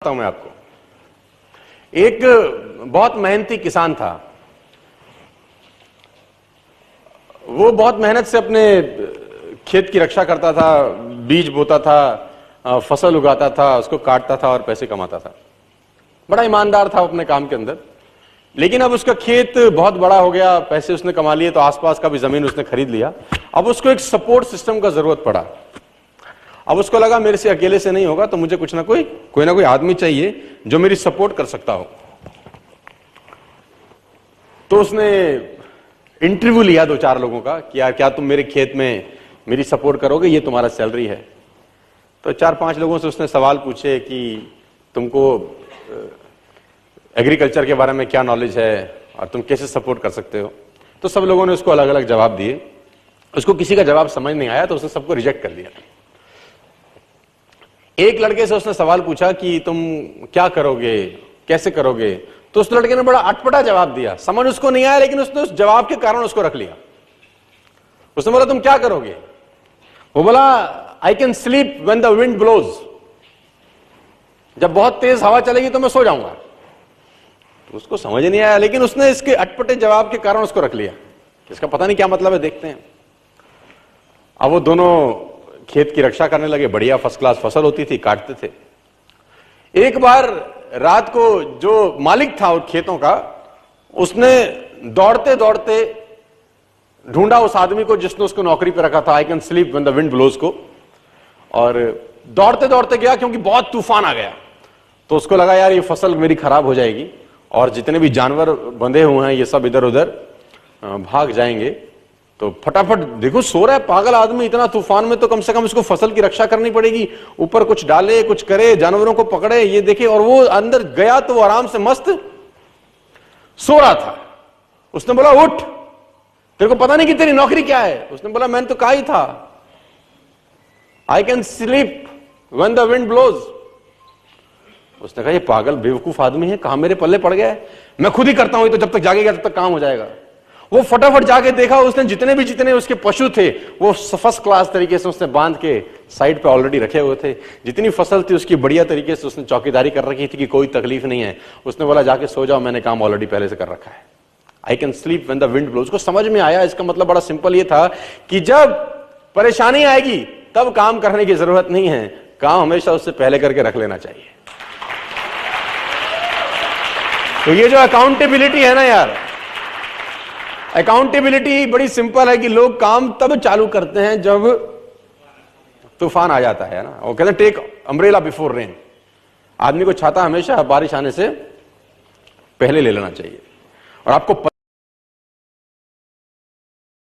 सुनाता हूं मैं आपको। एक बहुत मेहनती किसान था। वो बहुत मेहनत से अपने खेत की रक्षा करता था, बीज बोता था, फसल उगाता था, उसको काटता था और पैसे कमाता था। बड़ा ईमानदार था अपने काम के अंदर। लेकिन अब उसका खेत बहुत बड़ा हो गया, पैसे उसने कमा लिए, तो आसपास का भी जमीन उसने खरीद लिया। अब उसको एक सपोर्ट सिस्टम का जरूरत पड़ा। अब उसको लगा मेरे से अकेले से नहीं होगा, तो मुझे कुछ ना कोई आदमी चाहिए जो मेरी सपोर्ट कर सकता हो। तो उसने इंटरव्यू लिया 2-4 लोगों का कि यार क्या तुम मेरे खेत में मेरी सपोर्ट करोगे, ये तुम्हारा सैलरी है। तो 4-5 लोगों से उसने सवाल पूछे कि तुमको एग्रीकल्चर के बारे में क्या नॉलेज है और तुम कैसे सपोर्ट कर सकते हो। तो सब लोगों ने उसको अलग अलग जवाब दिए। उसको किसी का जवाब समझ नहीं आया, तो उसने सबको रिजेक्ट कर दिया। एक लड़के से उसने सवाल पूछा कि तुम क्या करोगे, कैसे करोगे। तो उस लड़के ने बड़ा अटपटा जवाब दिया, समझ उसको नहीं आया, लेकिन उसने उस जवाब के कारण उसको रख लिया। उसने बोला तुम क्या करोगे? वो बोला I can sleep when the wind blows. जब बहुत तेज हवा चलेगी तो मैं सो जाऊंगा। तो उसको समझ नहीं आया, लेकिन उसने इसके अटपटे जवाब के कारण उसको रख लिया। इसका पता नहीं क्या मतलब है, देखते हैं। अब वो दोनों खेत की रक्षा करने लगे। बढ़िया फर्स्ट क्लास फसल होती थी, काटते थे। एक बार रात को जो मालिक था उन खेतों का, उसने दौड़ते दौड़ते ढूंढा उस आदमी को जिसने उसको नौकरी पे रखा था, I can sleep when the wind blows को। और दौड़ते दौड़ते गया क्योंकि बहुत तूफान आ गया। तो उसको लगा यार ये फसल मेरी खराब हो जाएगी और जितने भी जानवर बंधे हुए हैं ये सब इधर उधर भाग जाएंगे। तो फटाफट, देखो सो रहा है पागल आदमी, इतना तूफान में तो कम से कम इसको फसल की रक्षा करनी पड़ेगी। ऊपर कुछ डाले, कुछ करे, जानवरों को पकड़े, ये देखे। और वो अंदर गया तो वो आराम से मस्त सो रहा था। उसने बोला उठ, तेरे को पता नहीं कि तेरी नौकरी क्या है? उसने बोला मैंने तो कहा ही था, I can sleep when the wind blows. उसने कहा ये पागल बेवकूफ आदमी है, कहां मेरे पल्ले पड़ गया है, मैं खुद ही करता हूं, तो जब तक जागेगा तब तक काम हो जाएगा। वो फटाफट जाके देखा, उसने जितने उसके पशु थे वो फर्स्ट क्लास तरीके से उसने बांध के साइड पे ऑलरेडी रखे हुए थे। जितनी फसल थी उसकी बढ़िया तरीके से उसने चौकीदारी कर रखी थी कि कोई तकलीफ नहीं है। उसने बोला जाके सो जाओ, मैंने काम ऑलरेडी पहले से कर रखा है। I can sleep when the wind blows. उसको समझ में आया, इसका मतलब बड़ा सिंपल ये था कि जब परेशानी आएगी तब काम करने की जरूरत नहीं है, काम हमेशा उससे पहले करके रख लेना चाहिए। तो ये जो अकाउंटेबिलिटी है ना यार, अकाउंटेबिलिटी बड़ी सिंपल है कि लोग काम तब चालू करते हैं जब तूफान आ जाता है ना। वो कहते हैं टेक अम्ब्रेला बिफोर रेन। आदमी को छाता हमेशा बारिश आने से पहले ले लेना चाहिए। और आपको